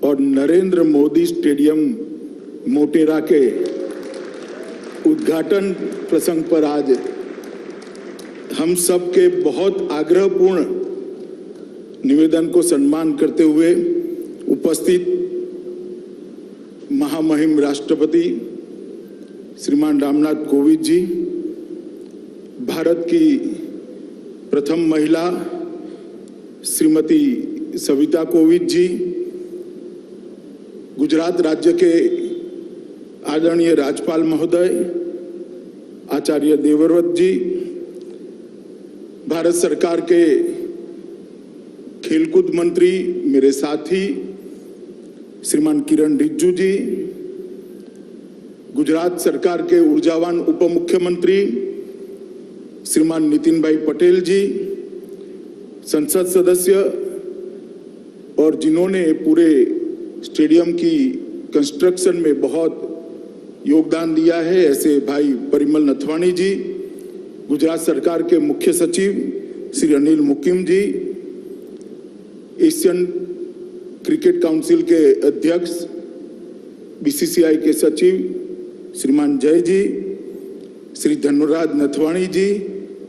और नरेंद्र मोदी स्टेडियम मोटेरा के उद्घाटन प्रसंग पर आज हम सब के बहुत आग्रहपूर्ण निवेदन को सम्मान करते हुए उपस्थित महामहिम राष्ट्रपति श्रीमान रामनाथ कोविंद जी, भारत की प्रथम महिला श्रीमती सविता कोविंद जी, गुजरात राज्य के आदरणीय राज्यपाल महोदय आचार्य देवव्रत जी, भारत सरकार के खेलकूद मंत्री मेरे साथी श्रीमान किरण रिजिजू जी, गुजरात सरकार के ऊर्जावान उप मुख्यमंत्री श्रीमान नितिन भाई पटेल जी, संसद सदस्य और जिन्होंने पूरे स्टेडियम की कंस्ट्रक्शन में बहुत योगदान दिया है, ऐसे भाई परिमल नथवाणी जी, गुजरात सरकार के मुख्य सचिव श्री अनिल मुकिम जी, एशियन क्रिकेट काउंसिल के अध्यक्ष बीसीसीआई के सचिव श्रीमान जय जी, श्री धनुराज नथवाणी जी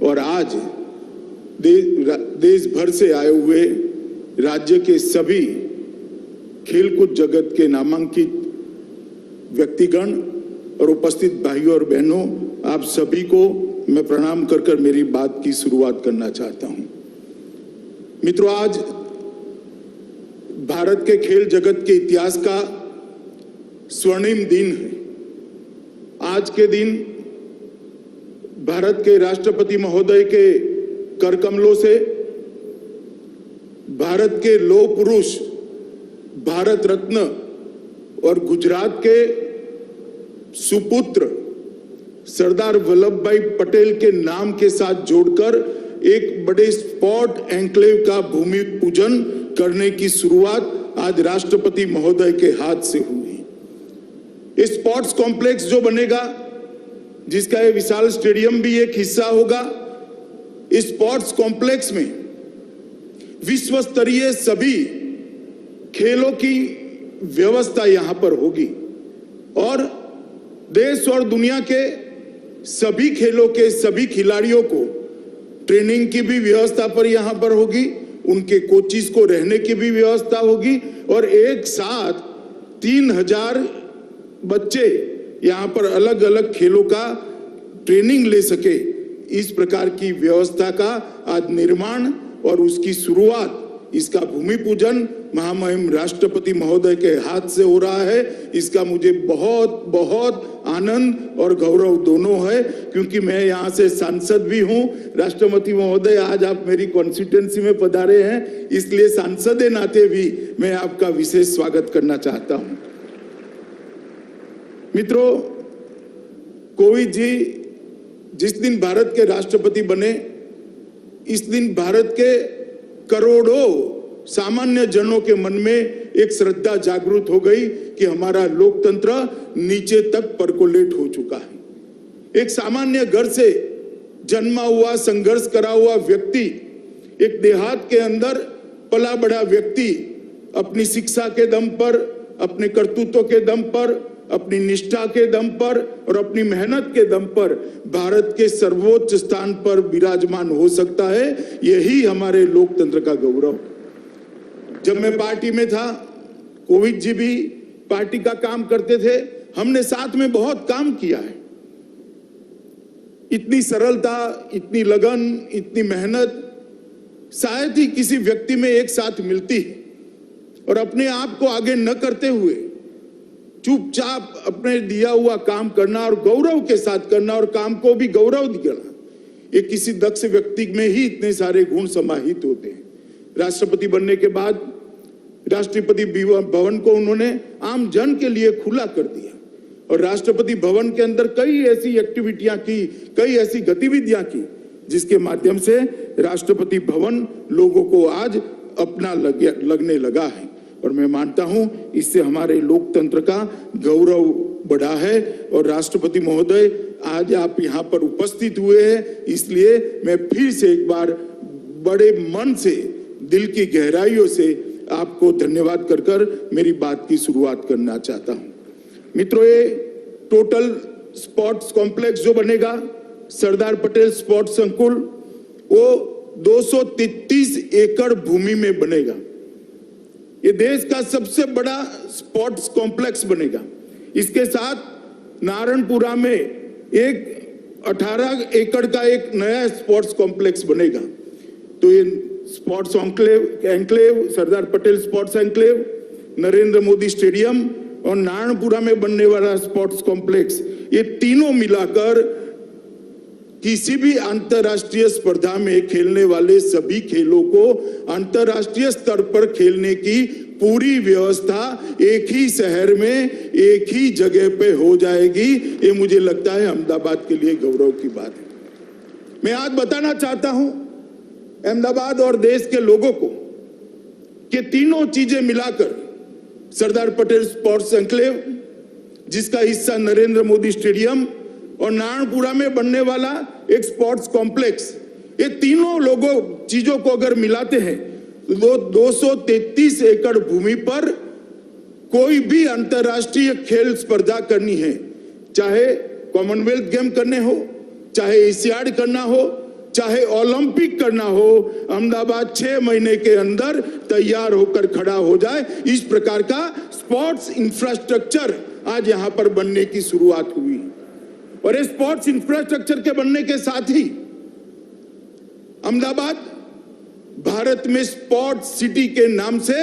और आज देश भर से आए हुए राज्य के सभी खेलकूद जगत के नामांकित व्यक्तिगण और उपस्थित भाइयों और बहनों, आप सभी को मैं प्रणाम कर मेरी बात की शुरुआत करना चाहता हूं। मित्रों, आज भारत के खेल जगत के इतिहास का स्वर्णिम दिन है। आज के दिन भारत के राष्ट्रपति महोदय के कर कमलों से भारत के लौह पुरुष, भारत रत्न और गुजरात के सुपुत्र सरदार वल्लभ भाई पटेल के नाम के साथ जोड़कर एक बड़े स्पोर्ट एन्क्लेव का भूमि पूजन करने की शुरुआत आज राष्ट्रपति महोदय के हाथ से हुई। स्पोर्ट्स कॉम्प्लेक्स जो बनेगा, जिसका ये विशाल स्टेडियम भी एक हिस्सा होगा, इस स्पोर्ट्स कॉम्प्लेक्स में विश्व स्तरीय सभी खेलों की व्यवस्था यहां पर होगी और देश और दुनिया के सभी खेलों के सभी खिलाड़ियों को ट्रेनिंग की भी व्यवस्था पर यहां पर होगी, उनके कोचिज को रहने की भी व्यवस्था होगी और एक साथ 3000 बच्चे यहां पर अलग अलग खेलों का ट्रेनिंग ले सके, इस प्रकार की व्यवस्था का आज निर्माण और उसकी शुरुआत, इसका भूमि पूजन महामहिम राष्ट्रपति महोदय के हाथ से हो रहा है। इसका मुझे बहुत बहुत आनंद और गौरव दोनों है, क्योंकि मैं यहाँ से सांसद भी हूँ। राष्ट्रपति महोदय, आज आप मेरी कॉन्स्टिट्यूएंसी में पधारे हैं, इसलिए सांसद के नाते भी मैं आपका विशेष स्वागत करना चाहता हूँ। मित्रों, कोविंद जी जिस दिन भारत के राष्ट्रपति बने, इस दिन भारत के करोड़ों सामान्य जनों के मन में एक श्रद्धा जागृत हो गई कि हमारा लोकतंत्र नीचे तक परकोलेट हो चुका है। एक सामान्य घर से जन्मा हुआ, संघर्ष करा हुआ व्यक्ति, एक देहात के अंदर पला बड़ा व्यक्ति अपनी शिक्षा के दम पर, अपने कर्तृत्व के दम पर, अपनी निष्ठा के दम पर और अपनी मेहनत के दम पर भारत के सर्वोच्च स्थान पर विराजमान हो सकता है। यही हमारे लोकतंत्र का गौरव। जब मैं पार्टी में था, कोविंद जी भी पार्टी का काम करते थे, हमने साथ में बहुत काम किया है। इतनी सरलता, इतनी लगन, इतनी मेहनत शायद ही किसी व्यक्ति में एक साथ मिलती है। और अपने आप को आगे न करते हुए चुपचाप अपने दिया हुआ काम करना और गौरव के साथ करना और काम को भी गौरव देना, ये किसी दक्ष व्यक्ति में ही इतने सारे गुण समाहित होते हैं। राष्ट्रपति बनने के बाद राष्ट्रपति भवन को उन्होंने आम जन के लिए खुला कर दिया और राष्ट्रपति भवन के अंदर कई ऐसी एक्टिविटियां की, कई ऐसी गतिविधियां की, जिसके माध्यम से राष्ट्रपति भवन लोगों को आज अपना लगने लगा है। और मैं मानता हूं इससे हमारे लोकतंत्र का गौरव बढ़ा है। और राष्ट्रपति महोदय, आज आप यहां पर उपस्थित हुए हैं, इसलिए मैं फिर से एक बार बड़े मन से, दिल की गहराइयों से आपको धन्यवाद कर मेरी बात की शुरुआत करना चाहता हूं। मित्रों, ये टोटल स्पोर्ट्स कॉम्प्लेक्स जो बनेगा सरदार पटेल स्पोर्ट्स संकुल, वो 233 एकड़ भूमि में बनेगा। ये देश का सबसे बड़ा स्पोर्ट्स कॉम्प्लेक्स बनेगा। इसके साथ नारायणपुरा में एक 18 एकड़ का एक नया स्पोर्ट्स कॉम्प्लेक्स बनेगा। तो ये sports enclave, Sardar Patel sports enclave, Narendra Modi stadium और नारायणपुरा में बनने वाला स्पोर्ट्स कॉम्प्लेक्स, ये तीनों मिलाकर किसी भी अंतरराष्ट्रीय स्पर्धा में खेलने वाले सभी खेलों को अंतरराष्ट्रीय स्तर पर खेलने की पूरी व्यवस्था एक ही शहर में एक ही जगह पे हो जाएगी। ये मुझे लगता है अहमदाबाद के लिए गौरव की बात है। मैं आज बताना चाहता हूं अहमदाबाद और देश के लोगों को कि तीनों चीजें मिलाकर सरदार पटेल स्पोर्ट्स एन्क्लेव, जिसका हिस्सा नरेंद्र मोदी स्टेडियम और नारायणपुरा में बनने वाला एक स्पोर्ट्स कॉम्प्लेक्स, ये तीनों चीजों को अगर मिलाते हैं तो 233 एकड़ भूमि पर कोई भी अंतरराष्ट्रीय खेल स्पर्धा करनी है, चाहे कॉमनवेल्थ गेम करने हो, चाहे एशियाड करना हो, चाहे ओलंपिक करना हो, अहमदाबाद 6 महीने के अंदर तैयार होकर खड़ा हो जाए। इस प्रकार का स्पोर्ट्स इंफ्रास्ट्रक्चर आज यहां पर बनने की शुरुआत हुई है। और इस स्पोर्ट्स इंफ्रास्ट्रक्चर के बनने के साथ ही अहमदाबाद भारत में स्पोर्ट्स सिटी के नाम से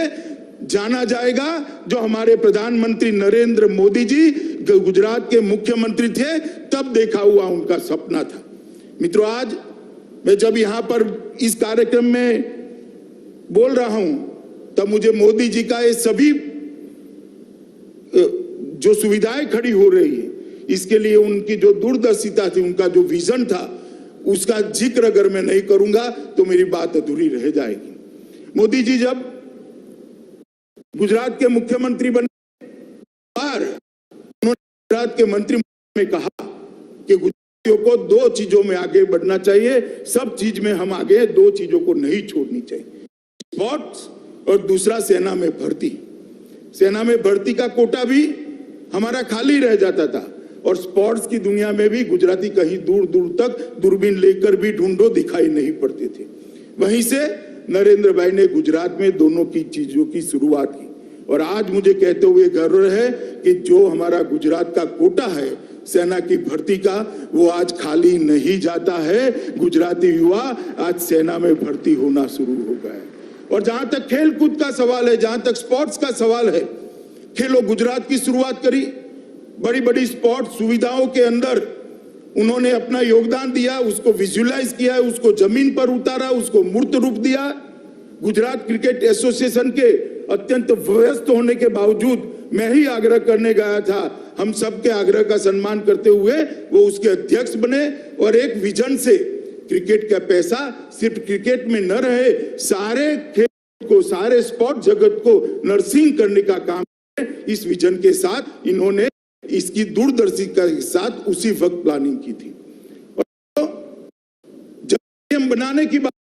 जाना जाएगा, जो हमारे प्रधानमंत्री नरेंद्र मोदी जी गुजरात के मुख्यमंत्री थे तब देखा हुआ उनका सपना था। मित्रों, आज मैं जब यहां पर इस कार्यक्रम में बोल रहा हूं तब मुझे मोदी जी का ये सभी जो सुविधाएं खड़ी हो रही है, इसके लिए उनकी जो दूरदर्शिता थी, उनका जो विजन था, उसका जिक्र अगर मैं नहीं करूंगा तो मेरी बात अधूरी रह जाएगी। मोदी जी जब गुजरात के मुख्यमंत्री बने, उन्होंने गुजरात के मंत्री में कहा कि गुजरातियों को 2 चीजों में आगे बढ़ना चाहिए, सब चीज में हम आगे, 2 चीजों को नहीं छोड़नी चाहिए, स्पोर्ट्स और दूसरा सेना में भर्ती। सेना में भर्ती का कोटा भी हमारा खाली रह जाता था और स्पोर्ट्स की दुनिया में भी गुजराती कहीं दूर दूर तक दूरबीन लेकर भी ढूंढो दिखाई नहीं पड़ते थे। वहीं से नरेंद्र भाई ने गुजरात में दोनों की चीजों की शुरुआत की और आज मुझे कहते हुए गर्व है कि जो हमारा गुजरात का कोटा है सेना की भर्ती का, वो आज खाली नहीं जाता है। गुजराती युवा आज सेना में भर्ती होना शुरू हो गया है। और जहां तक खेल कूद का सवाल है, जहां तक स्पोर्ट्स का सवाल है, खेलो गुजरात की शुरुआत करी, बड़ी बड़ी स्पोर्ट्स सुविधाओं के अंदर उन्होंने अपना योगदान दिया, उसको विजुअलाइज किया, उसको जमीन पर उतारा, उसको मूर्त रूप दिया। गुजरात क्रिकेट एसोसिएशन के अत्यंत व्यस्त होने के बावजूद मैं ही आग्रह करने गया था, हम सबके आग्रह का सम्मान करते हुए वो उसके अध्यक्ष बने और एक विजन से क्रिकेट का पैसा सिर्फ क्रिकेट में न रहे, सारे खेल को, सारे स्पोर्ट जगत को नर्सिंग करने का काम, इस विजन के साथ इन्होंने इसकी दूरदर्शिता के साथ उसी वक्त प्लानिंग की थी। और जब हम बनाने की बात,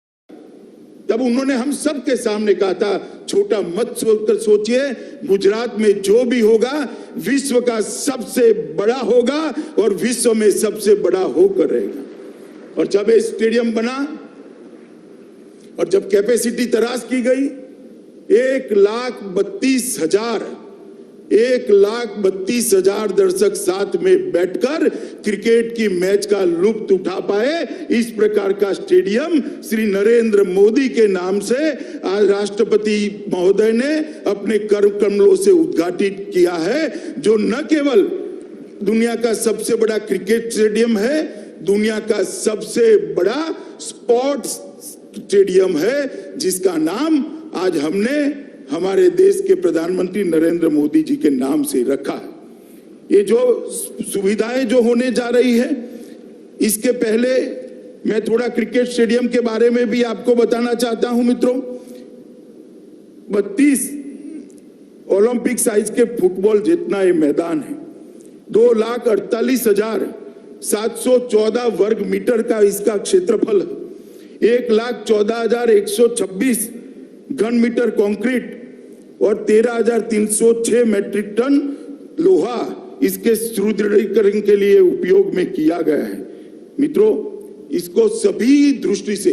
तब उन्होंने हम सबके सामने कहा था, छोटा मत सोचकर सोचिए, गुजरात में जो भी होगा विश्व का सबसे बड़ा होगा और विश्व में सबसे बड़ा होकर रहेगा। और जब ये स्टेडियम बना और जब कैपेसिटी तराश की गई, 1,32,000 दर्शक साथ में बैठकर क्रिकेट की मैच का लुत्फ उठा पाए, इस प्रकार का स्टेडियम श्री नरेंद्र मोदी के नाम से आज राष्ट्रपति महोदय ने अपने कर कमलों से उद्घाटित किया है, जो न केवल दुनिया का सबसे बड़ा क्रिकेट स्टेडियम है, दुनिया का सबसे बड़ा स्पोर्ट्स स्टेडियम है, जिसका नाम आज हमने हमारे देश के प्रधानमंत्री नरेंद्र मोदी जी के नाम से रखा है। ये जो सुविधाएं जो होने जा रही है, इसके पहले मैं थोड़ा क्रिकेट स्टेडियम के बारे में भी आपको बताना चाहता हूं मित्रों। 32 ओलंपिक साइज के फुटबॉल जितना ये मैदान है, 2,48,714 वर्ग मीटर का इसका क्षेत्रफल है, 1,14,126 घन मीटर कंक्रीट और 13,306 मैट्रिक टन लोहा इसके सुदृढ़ीकरण के लिए उपयोग में किया गया है। मित्रों, इसको सभी दृष्टि से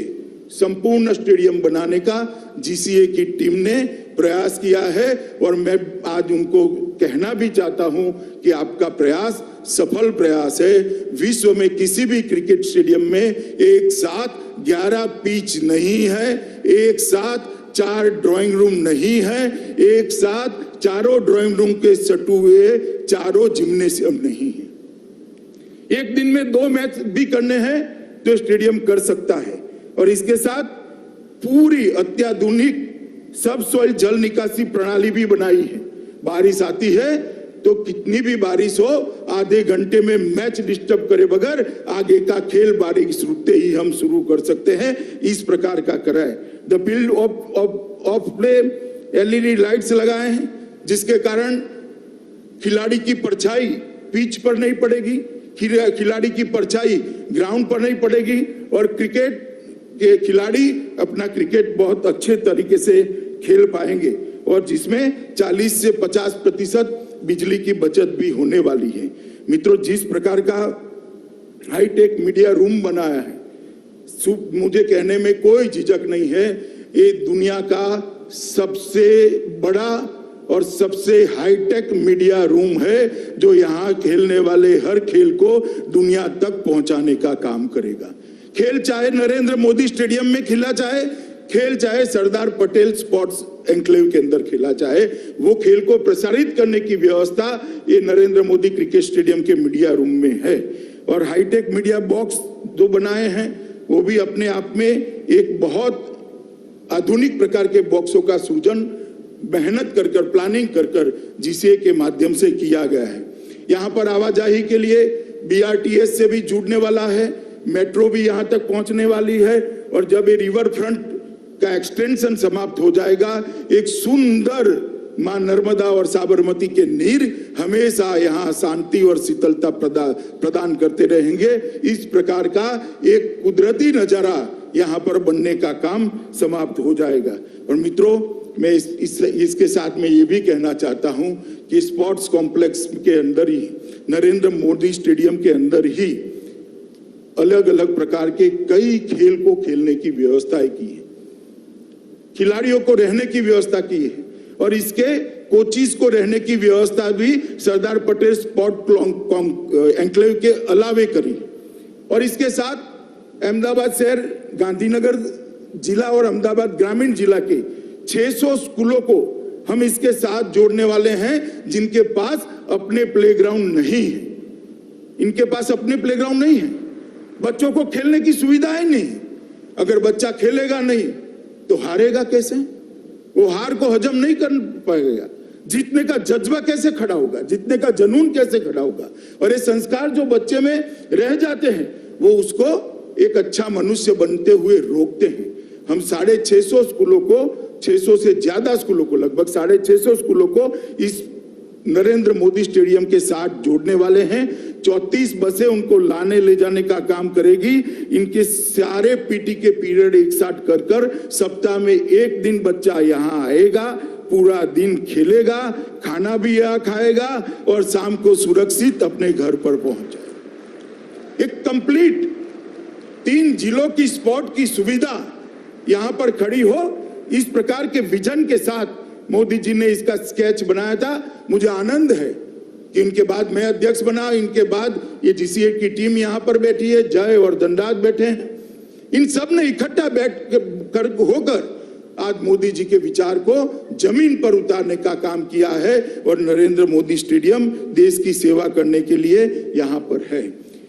संपूर्ण स्टेडियम बनाने का जीसीए की टीम ने प्रयास किया है और मैं आज उनको कहना भी चाहता हूं कि आपका प्रयास सफल प्रयास है। विश्व में किसी भी क्रिकेट स्टेडियम में एक साथ 11 पिच नहीं है, एक साथ 4 ड्राइंग रूम नहीं है, एक साथ चारों ड्राइंग रूम के सटे हुए चारों जिम्नेशियम नहीं है। एक दिन में 2 मैच भी करने हैं तो स्टेडियम कर सकता है और इसके साथ पूरी अत्याधुनिक सब सॉइल जल निकासी प्रणाली भी बनाई है। बारिश आती है तो कितनी भी बारिश हो, आधे घंटे में मैच डिस्टर्ब करे बगैर आगे का खेल बारिश रुकते ही हम शुरू कर सकते हैं। इस प्रकार का करा है। The field of play LED lights लगाए हैं जिसके कारण खिलाड़ी की परछाई पिच पर नहीं पड़ेगी, खिलाड़ी की परछाई ग्राउंड पर नहीं पड़ेगी और क्रिकेट के खिलाड़ी अपना क्रिकेट बहुत अच्छे तरीके से खेल पाएंगे और जिसमें 40 से 50% बिजली की बचत भी होने वाली है। मित्रों, जिस प्रकार का हाईटेक मीडिया रूम बनाया है, मुझे कहने में कोई झिझक नहीं है, ये दुनिया का सबसे बड़ा और सबसे हाईटेक मीडिया रूम है जो यहाँ खेलने वाले हर खेल को दुनिया तक पहुंचाने का काम करेगा। खेल चाहे नरेंद्र मोदी स्टेडियम में खेला जाए, खेल चाहे सरदार पटेल स्पोर्ट्स एन्क्लेव के अंदर खेला जाए, वो खेल को प्रसारित करने की व्यवस्था ये नरेंद्र मोदी क्रिकेट स्टेडियम के मीडिया रूम में है। और हाईटेक मीडिया बॉक्स जो बनाए हैं वो भी अपने आप में एक बहुत आधुनिक प्रकार के बॉक्सों का सृजन मेहनत कर कर प्लानिंग कर कर जीसीए के माध्यम से किया गया है। यहाँ पर आवाजाही के लिए बीआरटीएस से भी जुड़ने वाला है, मेट्रो भी यहाँ तक पहुंचने वाली है और जब ये रिवर फ्रंट का एक्सटेंशन समाप्त हो जाएगा, एक सुंदर मां नर्मदा और साबरमती के नीर हमेशा यहाँ शांति और शीतलता प्रदान करते रहेंगे। इस प्रकार का एक कुदरती नजारा यहाँ पर बनने का काम समाप्त हो जाएगा। और मित्रों, मैं इसके साथ में ये भी कहना चाहता हूं कि स्पोर्ट्स कॉम्प्लेक्स के अंदर ही, नरेंद्र मोदी स्टेडियम के अंदर ही अलग अलग प्रकार के कई खेल को खेलने की व्यवस्था की है, खिलाड़ियों को रहने की व्यवस्था की है और इसके कोचिज को रहने की व्यवस्था भी सरदार पटेल स्पोर्ट एन्क्लेव के अलावे करी। और इसके साथ अहमदाबाद शहर, गांधीनगर जिला और अहमदाबाद ग्रामीण जिला के 600 स्कूलों को हम इसके साथ जोड़ने वाले हैं जिनके पास अपने प्लेग्राउंड नहीं है। इनके पास अपने प्लेग्राउंड नहीं है, बच्चों को खेलने की सुविधाएं नहीं। अगर बच्चा खेलेगा नहीं तो हारेगा कैसे? वो हार को हजम नहीं कर पाएगा। जीतने का जज्बा कैसे खड़ा होगा, जीतने का जुनून कैसे खड़ा होगा? और ये संस्कार जो बच्चे में रह जाते हैं वो उसको एक अच्छा मनुष्य बनते हुए रोकते हैं। हम 650 स्कूलों को, 600 से ज्यादा स्कूलों को, लगभग 650 स्कूलों को इस नरेंद्र मोदी स्टेडियम के साथ जोड़ने वाले हैं। 34 बसें उनको लाने ले जाने का काम करेगी। इनके सारे पीटी के पीरियड एक साथ कर कर सप्ताह में एक दिन बच्चा यहाँ आएगा, पूरा दिन खेलेगा, खाना भी यहाँ खाएगा और शाम को सुरक्षित अपने घर पर पहुंच जाएगा। एक कंप्लीट 3 जिलों की स्पोर्ट की सुविधा यहाँ पर खड़ी हो, इस प्रकार के विजन के साथ मोदी जी ने इसका स्केच बनाया था। मुझे आनंद है कि इनके बाद मैं अध्यक्ष बना, इनके बाद ये जीसीए की टीम यहाँ पर बैठी है, जय और दंडात बैठे हैं। इन सब ने इकट्ठा होकर आज मोदी जी के विचार को जमीन पर उतारने का काम किया है और नरेंद्र मोदी स्टेडियम देश की सेवा करने के लिए यहाँ पर है।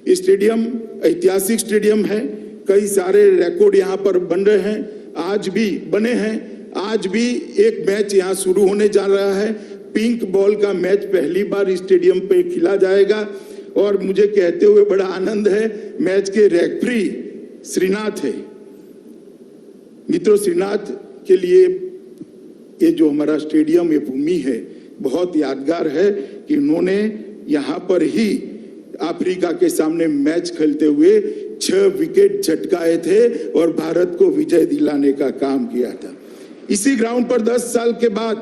ये स्टेडियम ऐतिहासिक स्टेडियम है, कई सारे रिकॉर्ड यहाँ पर बन रहे हैं, आज भी बने हैं। आज भी एक मैच यहाँ शुरू होने जा रहा है, पिंक बॉल का मैच पहली बार इस स्टेडियम पे खेला जाएगा। और मुझे कहते हुए बड़ा आनंद है, मैच के रेफरी श्रीनाथ है। मित्रों, श्रीनाथ के लिए ये जो हमारा स्टेडियम, ये भूमि है, बहुत यादगार है कि उन्होंने यहाँ पर ही अफ्रीका के सामने मैच खेलते हुए 6 विकेट झटकाए थे और भारत को विजय दिलाने का काम किया था। इसी ग्राउंड पर 10 साल के बाद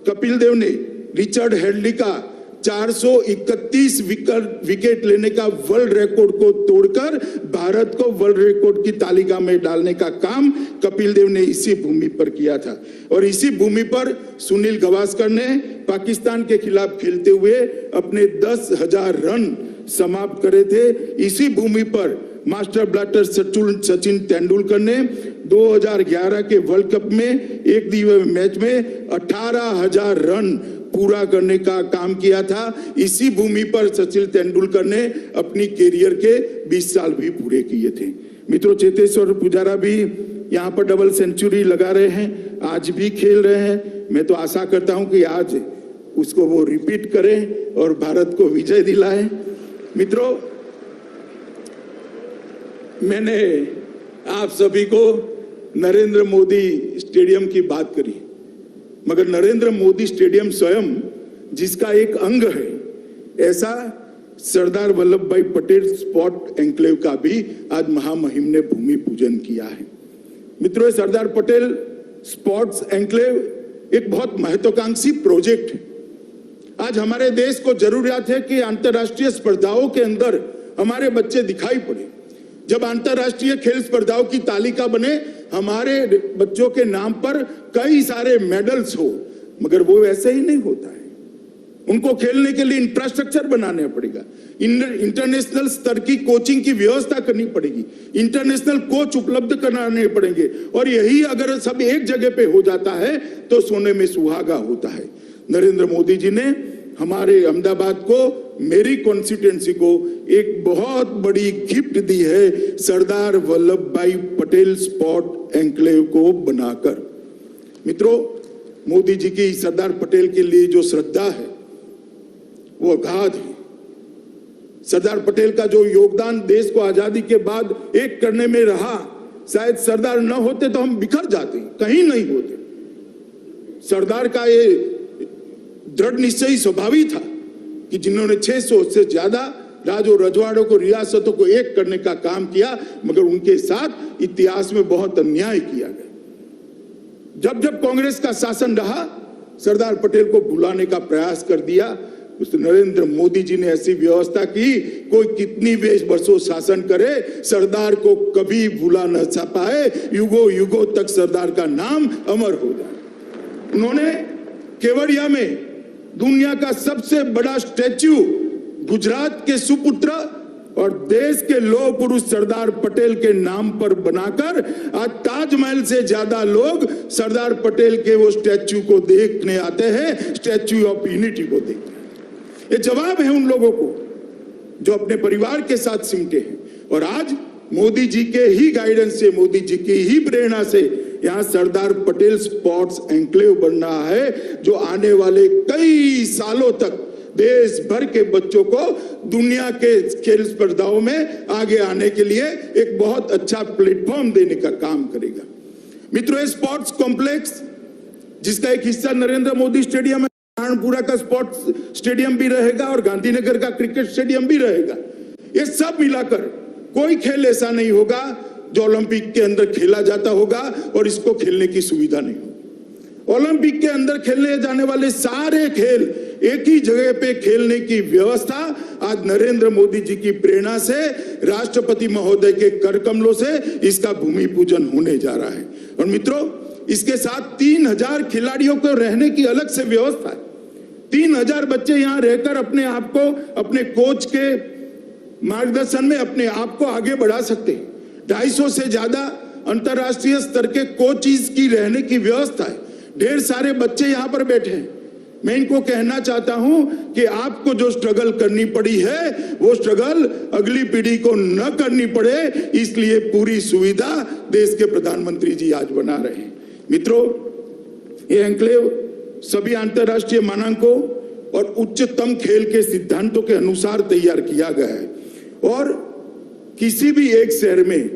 कपिल देव ने रिचर्ड हेडली का 431 विकेट लेने का वर्ल्ड रिकॉर्ड को तोड़कर भारत को वर्ल्ड रिकॉर्ड की तालिका में डालने का काम कपिल देव ने इसी भूमि पर किया था। और इसी भूमि पर सुनील गावस्कर ने पाकिस्तान के खिलाफ खेलते हुए अपने 10,000 रन समाप्त करे थे। इसी भूमि पर मास्टर ब्लास्टर सचिन तेंदुलकर ने 2011 के वर्ल्ड कप में एक दिवसीय मैच में 18,000 रन पूरा करने का काम किया था। इसी भूमि पर सचिन तेंदुलकर ने अपनी कैरियर के 20 साल भी पूरे किए थे। मित्रों, चेतेश्वर पुजारा भी यहाँ पर डबल सेंचुरी लगा रहे हैं, आज भी खेल रहे हैं। मैं तो आशा करता हूं कि आज उसको वो रिपीट करें और भारत को विजय दिलाएं। मित्रों, मैंने आप सभी को नरेंद्र मोदी स्टेडियम की बात करी, मगर नरेंद्र मोदी स्टेडियम स्वयं जिसका एक अंग है, ऐसा सरदार वल्लभ भाई पटेल स्पोर्ट एन्क्लेव का भी आज महामहिम ने भूमि पूजन किया है। मित्रों, सरदार पटेल स्पोर्ट्स एन्क्लेव एक बहुत महत्वाकांक्षी प्रोजेक्ट है। आज हमारे देश को जरूरत है कि अंतर्राष्ट्रीय स्पर्धाओं के अंदर हमारे बच्चे दिखाई पड़े। जब अंतर्राष्ट्रीय खेल स्पर्धाओं की तालिका बने, हमारे बच्चों के नाम पर कई सारे मेडल्स हो, मगर वो वैसे ही नहीं होता है। उनको खेलने के लिए इंफ्रास्ट्रक्चर बनाना पड़ेगा, इंटरनेशनल स्तर की कोचिंग की व्यवस्था करनी पड़ेगी, इंटरनेशनल कोच उपलब्ध कराने पड़ेंगे। और यही अगर सब एक जगह पे हो जाता है तो सोने में सुहागा होता है। नरेंद्र मोदी जी ने हमारे अहमदाबाद को, मेरी कॉन्स्टिट्यूएंसी को एक बहुत बड़ी गिफ्ट दी है सरदार वल्लभ भाई पटेल स्पोर्ट एन्क्लेव को बनाकर। मित्रों, मोदी जी की सरदार पटेल के लिए जो श्रद्धा है वो अगाध है। सरदार पटेल का जो योगदान देश को आजादी के बाद एक करने में रहा, शायद सरदार न होते तो हम बिखर जाते, कहीं नहीं होते। सरदार का ये दृढ़ निश्चयी स्वभावी था कि जिन्होंने 600 से ज्यादा राजो रजवाड़ों को, रियासतों को एक करने का काम किया, मगर उनके साथ इतिहास में बहुत अन्याय किया गया। जब जब कांग्रेस का शासन रहा, सरदार पटेल को भुलाने का प्रयास कर दिया। उस नरेंद्र मोदी जी ने ऐसी व्यवस्था की, कोई कितनी वर्षों शासन करे, सरदार को कभी भुला न पाए, युगों युगों तक सरदार का नाम अमर हो जाए। उन्होंने केवड़िया में दुनिया का सबसे बड़ा स्टैच्यू गुजरात के सुपुत्र और देश के लौह पुरुष सरदार पटेल के नाम पर बनाकर आज ताजमहल से ज्यादा लोग सरदार पटेल के वो स्टैच्यू को देखने आते हैं, स्टैच्यू ऑफ यूनिटी को देखते हैं। ये जवाब है उन लोगों को जो अपने परिवार के साथ सिमटे हैं। और आज मोदी जी के ही गाइडेंस से, मोदी जी की ही प्रेरणा से यहाँ सरदार पटेल स्पोर्ट्स एन्क्लेव बन रहा है, जो आने वाले कई सालों तक देश भर के बच्चों को दुनिया के खेल स्पर्धाओं में आगे आने के लिए एक बहुत अच्छा प्लेटफॉर्म देने का काम करेगा। मित्रों, स्पोर्ट्स कॉम्प्लेक्स जिसका एक हिस्सा नरेंद्र मोदी स्टेडियम है, कानपुरा का स्पोर्ट्स स्टेडियम भी रहेगा और गांधीनगर का क्रिकेट स्टेडियम भी रहेगा। ये सब मिलाकर कोई खेल ऐसा नहीं होगा जो ओलंपिक के अंदर खेला जाता होगा और इसको खेलने की सुविधा नहीं होगी। ओलंपिक के अंदर खेलने जाने वाले सारे खेल एक ही जगह पे खेलने की व्यवस्था आज नरेंद्र मोदी जी की प्रेरणा से, राष्ट्रपति महोदय के कर कमलों से इसका भूमि पूजन होने जा रहा है। और मित्रों, इसके साथ 3000 खिलाड़ियों को रहने की अलग से व्यवस्था है। 3000 बच्चे यहाँ रहकर अपने आप को, अपने कोच के मार्गदर्शन में अपने आप को आगे बढ़ा सकते हैं। 250 से ज्यादा अंतरराष्ट्रीय स्तर के कोचेस की रहने की व्यवस्था है। ढेर सारे बच्चे यहाँ पर बैठे हैं। मैं इनको कहना चाहता हूं कि आपको जो स्ट्रगल करनी पड़ी है, वो स्ट्रगल अगली पीढ़ी को न करनी पड़े, इसलिए पूरी सुविधा देश के प्रधानमंत्री जी आज बना रहे हैं। मित्रों, ये एन्क्लेव सभी अंतरराष्ट्रीय मानकों और उच्चतम खेल के सिद्धांतों के अनुसार तैयार किया गया है और किसी भी एक शहर में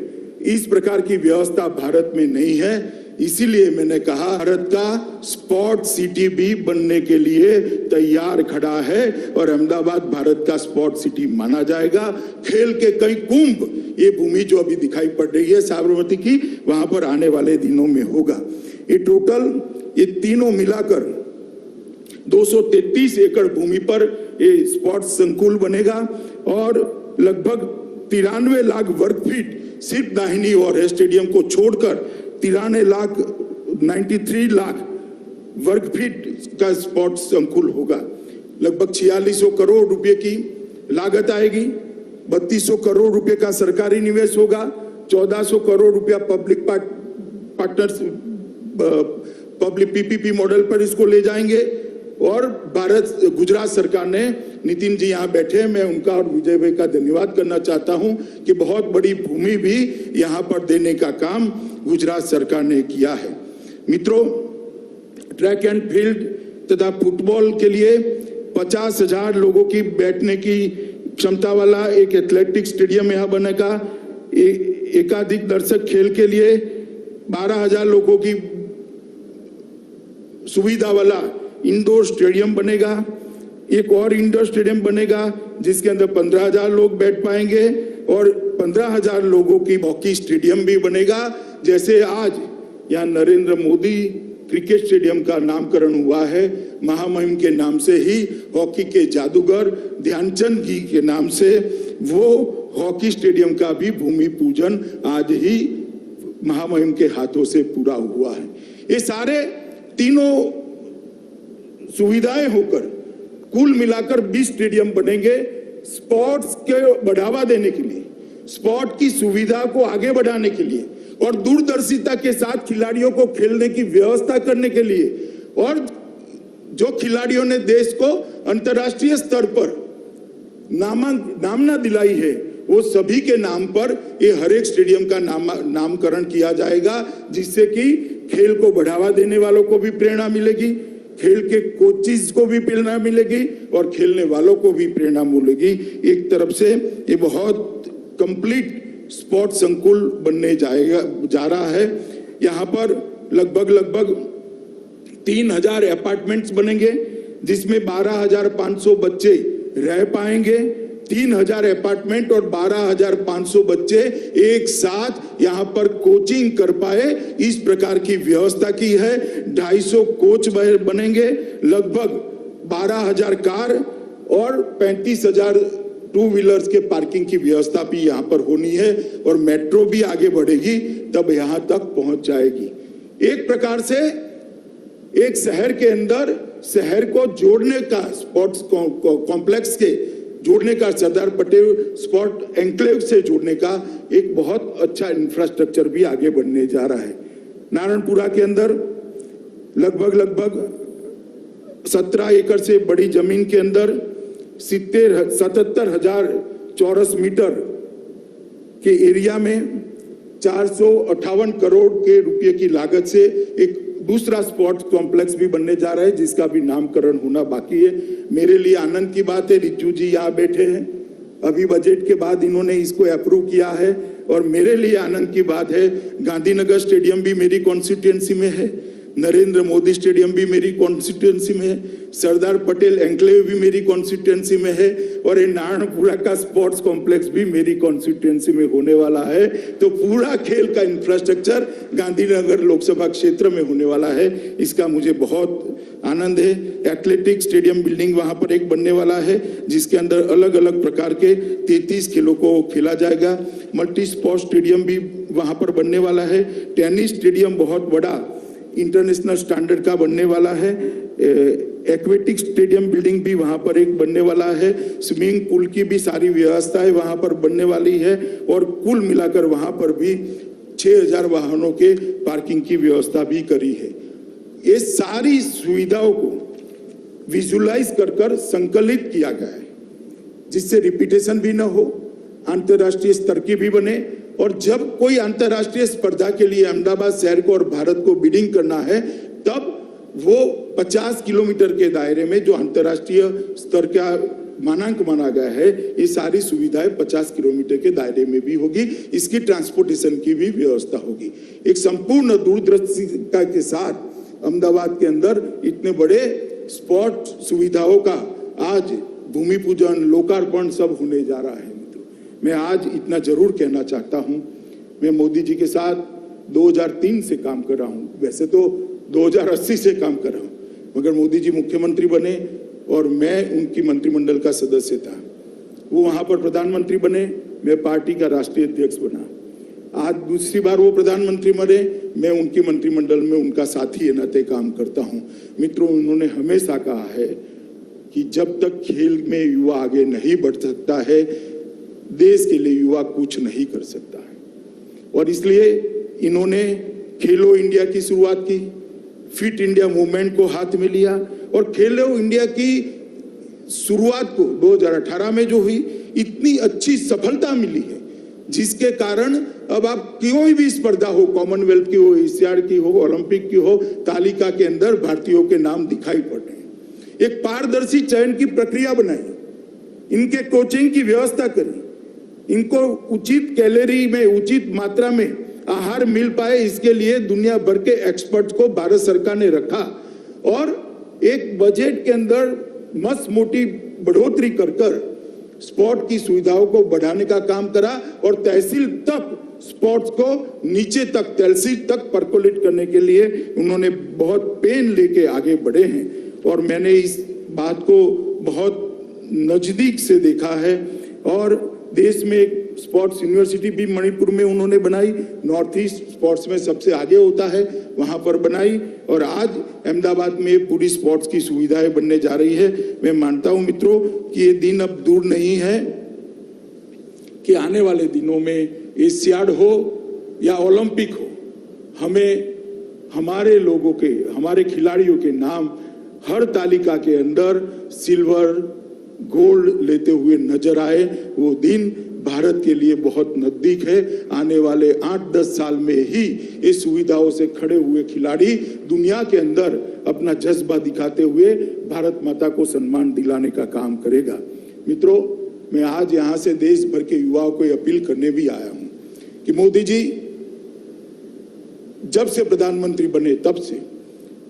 इस प्रकार की व्यवस्था भारत में नहीं है। इसीलिए मैंने कहा भारत का स्पोर्ट सिटी भी बनने के लिए तैयार खड़ा है और अहमदाबाद भारत का स्पोर्ट सिटी माना जाएगा। खेल के कई कुंभ, ये भूमि जो अभी दिखाई पड़ रही है साबरमती की, वहां पर आने वाले दिनों में होगा। ये टोटल, ये तीनों मिलाकर 233 एकड़ भूमि पर ये स्पोर्ट्स संकुल बनेगा और लगभग 93 लाख वर्ग फीट सिर्फ दाहिनी ओर है स्टेडियम को छोड़कर 93 लाख वर्ग फीट का स्पोर्ट्स संकुल होगा। लगभग 4600 करोड़ रुपए की लागत आएगी, 3200 करोड़ रुपए का सरकारी निवेश होगा, 1400 करोड़ रुपया public partners public PPP model पर इसको ले जाएंगे और गुजरात सरकार ने, नितिन जी यहाँ बैठे हैं, मैं उनका और विजय भाई का धन्यवाद करना चाहता हूं कि बहुत बड़ी भूमि भी यहाँ पर देने का काम गुजरात सरकार ने किया है। मित्रों, ट्रैक एंड फील्ड तथा फुटबॉल के लिए 50,000 लोगों की बैठने की क्षमता वाला एक एथलेटिक स्टेडियम यहाँ बनेगा। एकाधिक दर्शक खेल के लिए 12,000 लोगों की सुविधा वाला इंडोर स्टेडियम बनेगा। एक और इंडोर स्टेडियम बनेगा जिसके अंदर 15,000 लोग बैठ पाएंगे और 15,000 लोगों की हॉकी स्टेडियम भी बनेगा। जैसे आज यहाँ नरेंद्र मोदी क्रिकेट स्टेडियम का नामकरण हुआ है, महामहिम के नाम से ही हॉकी के जादूगर ध्यानचंद जी के नाम से वो हॉकी स्टेडियम का भी भूमि पूजन आज ही महामहिम के हाथों से पूरा हुआ है। ये सारे तीनों सुविधाएं होकर कुल मिलाकर 20 स्टेडियम बनेंगे स्पोर्ट्स के बढ़ावा देने के लिए, स्पोर्ट की सुविधा को आगे बढ़ाने के लिए और दूरदर्शिता के साथ खिलाड़ियों को खेलने की व्यवस्था करने के लिए, और जो खिलाड़ियों ने देश को अंतर्राष्ट्रीय स्तर पर नामना दिलाई है वो सभी के नाम पर ये हर एक स्टेडियम का नामकरण किया जाएगा, जिससे कि खेल को बढ़ावा देने वालों को भी प्रेरणा मिलेगी, खेल के कोचिज को भी प्रेरणा मिलेगी और खेलने वालों को भी प्रेरणा मिलेगी। एक तरफ से ये बहुत कंप्लीट स्पोर्ट संकुल बनने जा रहा है। यहाँ पर लगभग 3,000 अपार्टमेंट्स बनेंगे जिसमें 12,500 बच्चे रह पाएंगे। 3,000 अपार्टमेंट और 12,500 बच्चे एक साथ यहाँ पर कोचिंग कर पाए, इस प्रकार की व्यवस्था की है। 250 कोच बनेंगे, लगभग 12,000 कार और 35,000 टू व्हीलर्स के पार्किंग की व्यवस्था भी यहाँ पर होनी है और मेट्रो भी आगे बढ़ेगी तब यहाँ तक पहुंच जाएगी। एक प्रकार से एक शहर के अंदर शहर को जोड़ने का, स्पोर्ट्स कॉम्प्लेक्स के जोड़ने का, सरदार पटेल स्पोर्ट एन्क्लेव से जोड़ने का एक बहुत अच्छा इंफ्रास्ट्रक्चर भी आगे बढ़ने जा रहा है। नारायणपुरा के अंदर लगभग 17 एकड़ से बड़ी जमीन के अंदर 77,000 चौरस मीटर के एरिया में 458 करोड़ के रुपए की लागत से एक दूसरा स्पोर्ट्स कॉम्प्लेक्स भी बनने जा रहा है जिसका भी नामकरण होना बाकी है। मेरे लिए आनंद की बात है, रिज्जू जी यहाँ बैठे हैं, अभी बजट के बाद इन्होंने इसको अप्रूव किया है और मेरे लिए आनंद की बात है गांधीनगर स्टेडियम भी मेरी कॉन्स्टिट्यूएंसी में है, नरेंद्र मोदी स्टेडियम भी मेरी कॉन्स्टिट्यूएंसी में है, सरदार पटेल एन्क्लेव भी मेरी कॉन्स्टिट्यूएंसी में है और ये नारायणपुरा का स्पोर्ट्स कॉम्प्लेक्स भी मेरी कॉन्स्टिट्यूएंसी में होने वाला है। तो पूरा खेल का इंफ्रास्ट्रक्चर गांधीनगर लोकसभा क्षेत्र में होने वाला है, इसका मुझे बहुत आनंद है। एथलेटिक स्टेडियम बिल्डिंग वहां पर एक बनने वाला है जिसके अंदर अलग अलग प्रकार के 33 खेलों को खेला जाएगा। मल्टी स्पोर्ट स्टेडियम भी वहां पर बनने वाला है। टेनिस स्टेडियम बहुत बड़ा इंटरनेशनल स्टैंडर्ड का बनने वाला है। एक्वेटिक स्टेडियम बिल्डिंग भी वहां पर एक बनने वाला है। स्विमिंग पूल की भी सारी व्यवस्थाएं वहां पर बनने वाली है और कुल मिलाकर वहां पर भी 6,000 वाहनों के पार्किंग की व्यवस्था भी करी है। ये सारी सुविधाओं को विजुलाइज कर संकलित किया गया है जिससे रिपीटेशन भी न हो, अंतर्राष्ट्रीय स्तर की भी बने और जब कोई अंतर्राष्ट्रीय स्पर्धा के लिए अहमदाबाद शहर को और भारत को बिडिंग करना है तब वो 50 किलोमीटर के दायरे में जो अंतर्राष्ट्रीय स्तर का मानांक माना गया है, ये सारी सुविधाएं 50 किलोमीटर के दायरे में भी होगी। इसकी ट्रांसपोर्टेशन की भी व्यवस्था होगी। एक संपूर्ण दूरदर्शिता के साथ अहमदाबाद के अंदर इतने बड़े स्पोर्ट सुविधाओं का आज भूमि पूजन, लोकार्पण सब होने जा रहा है। मैं आज इतना जरूर कहना चाहता हूं, मैं मोदी जी के साथ 2003 से काम कर रहा हूं, वैसे तो 2080 से काम कर रहा हूं, मगर मोदी जी मुख्यमंत्री बने और मैं उनकी मंत्रिमंडल का सदस्य था। वो वहां पर प्रधानमंत्री बने, मैं पार्टी का राष्ट्रीय अध्यक्ष बना। आज दूसरी बार वो प्रधानमंत्री बने, मैं उनकी मंत्रिमंडल में उनका साथी के नाते काम करता हूं। मित्रों, उन्होंने हमेशा कहा है कि जब तक खेल में युवा आगे नहीं बढ़ सकता है, देश के लिए युवा कुछ नहीं कर सकता है। और इसलिए इन्होंने खेलो इंडिया की शुरुआत की, फिट इंडिया मूवमेंट को हाथ में लिया और खेलो इंडिया की शुरुआत को 2018 में जो हुई, इतनी अच्छी सफलता मिली है जिसके कारण अब आप कोई भी स्पर्धा हो, कॉमनवेल्थ की हो, एशियाड की हो, ओलंपिक की हो, तालिका के अंदर भारतीयों के नाम दिखाई पड़ रहे हैं। एक पारदर्शी चयन की प्रक्रिया बनाई, इनके कोचिंग की व्यवस्था करी, इनको उचित कैलोरी में, उचित मात्रा में आहार मिल पाए, इसके लिए दुनिया भर के एक्सपर्ट को भारत सरकार ने रखा और एक बजट के अंदर मस्त मोटी बढ़ोतरी कर स्पोर्ट की सुविधाओं को बढ़ाने का काम करा और तहसील तक स्पोर्ट्स को नीचे तक, तहसील तक परकोलेट करने के लिए उन्होंने बहुत पेन लेके आगे बढ़े हैं। और मैंने इस बात को बहुत नजदीक से देखा है और देश में एक स्पोर्ट्स यूनिवर्सिटी भी मणिपुर में उन्होंने बनाई, नॉर्थ ईस्ट स्पोर्ट्स में सबसे आगे होता है, वहां पर बनाई और आज अहमदाबाद में पूरी स्पोर्ट्स की सुविधाएं बनने जा रही है। मैं मानता हूं मित्रों कि ये दिन अब दूर नहीं है कि आने वाले दिनों में एशियाड हो या ओलंपिक हो, हमें हमारे लोगों के, हमारे खिलाड़ियों के नाम हर तालिका के अंदर सिल्वर, गोल्ड लेते हुए नजर आए। वो दिन भारत के लिए बहुत नजदीक है। आने वाले 8-10 साल में ही इस सुविधाओं से खड़े हुए खिलाड़ी दुनिया के अंदर अपना जज्बा दिखाते हुए भारत माता को सम्मान दिलाने का काम करेगा। मित्रों, मैं आज यहां से देश भर के युवाओं को अपील करने भी आया हूं कि मोदी जी जब से प्रधानमंत्री बने तब से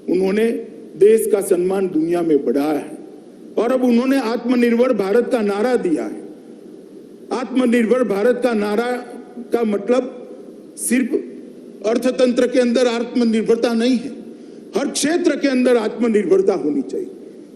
उन्होंने देश का सम्मान दुनिया में बढ़ाया है और अब उन्होंने आत्मनिर्भर भारत का नारा दिया है। आत्मनिर्भर भारत का नारा का मतलब सिर्फ अर्थतंत्र के अंदर आत्मनिर्भरता नहीं है, हर क्षेत्र के अंदर आत्मनिर्भरता होनी चाहिए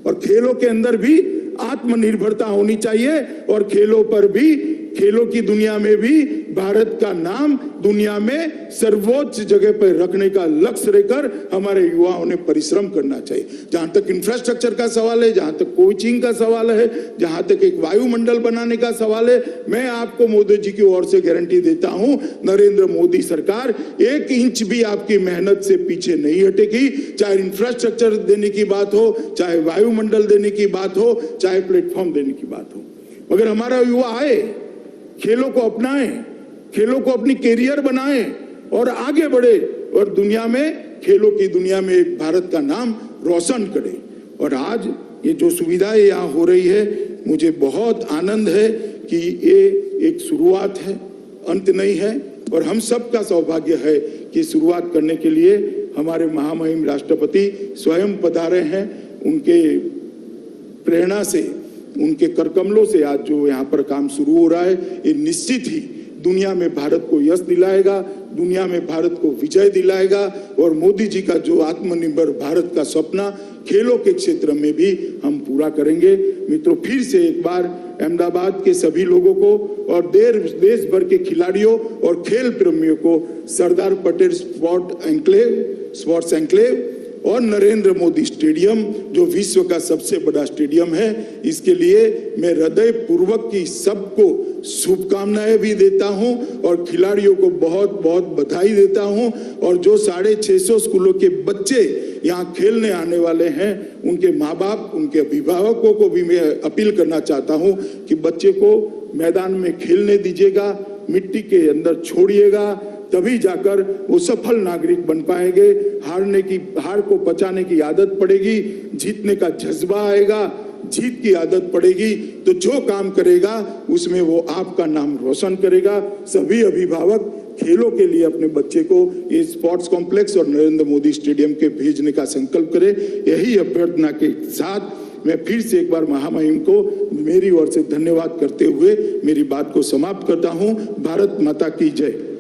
और खेलों के अंदर भी आत्मनिर्भरता होनी चाहिए और खेलों पर भी, खेलों की दुनिया में भी भारत का नाम दुनिया में सर्वोच्च जगह पर रखने का लक्ष्य लेकर हमारे युवाओं ने परिश्रम करना चाहिए। जहां तक इंफ्रास्ट्रक्चर का सवाल है, जहां तक कोचिंग का सवाल है, जहां तक एक वायुमंडल बनाने का सवाल है, मैं आपको मोदी जी की ओर से गारंटी देता हूं, नरेंद्र मोदी सरकार 1 इंच भी आपकी मेहनत से पीछे नहीं हटेगी। चाहे इंफ्रास्ट्रक्चर देने की बात हो, चाहे वायुमंडल देने की बात हो, चाहे प्लेटफॉर्म देने की बात हो, मगर हमारा युवा आए, खेलों को अपनाएं, खेलों को अपनी कैरियर बनाएं और आगे बढ़े और दुनिया में, खेलों की दुनिया में भारत का नाम रोशन करे। और आज ये जो सुविधाएं यहाँ हो रही है, मुझे बहुत आनंद है कि ये एक शुरुआत है, अंत नहीं है और हम सबका सौभाग्य है कि शुरुआत करने के लिए हमारे महामहिम राष्ट्रपति स्वयं पधारे हैं। उनके प्रेरणा से, उनके करकमलों से आज जो यहाँ पर काम शुरू हो रहा है, ये निश्चित ही दुनिया में भारत को यश दिलाएगा, दुनिया में भारत को विजय दिलाएगा और मोदी जी का जो आत्मनिर्भर भारत का सपना खेलों के क्षेत्र में भी हम पूरा करेंगे। मित्रों, फिर से एक बार अहमदाबाद के सभी लोगों को और देश भर के खिलाड़ियों और खेल प्रेमियों को सरदार पटेल स्पोर्ट्स एन्क्लेव और नरेंद्र मोदी स्टेडियम, जो विश्व का सबसे बड़ा स्टेडियम है, इसके लिए मैं हृदय पूर्वक की सबको शुभकामनाएं भी देता हूं और खिलाड़ियों को बहुत बहुत बधाई देता हूं। और जो 650 स्कूलों के बच्चे यहाँ खेलने आने वाले हैं, उनके माँ बाप, उनके अभिभावकों को भी मैं अपील करना चाहता हूं कि बच्चे को मैदान में खेलने दीजिएगा, मिट्टी के अंदर छोड़िएगा, तभी जाकर वो सफल नागरिक बन पाएंगे। हार को पचाने की आदत पड़ेगी, जीतने का जज्बा आएगा, जीत की आदत पड़ेगी, तो जो काम करेगा उसमें वो आपका नाम रोशन करेगा। सभी अभिभावक खेलों के लिए अपने बच्चे को ये स्पोर्ट्स कॉम्प्लेक्स और नरेंद्र मोदी स्टेडियम के भेजने का संकल्प करें। यही अभ्यर्थना के साथ मैं फिर से एक बार महामहिम को मेरी ओर से धन्यवाद करते हुए मेरी बात को समाप्त करता हूं। भारत माता की जय।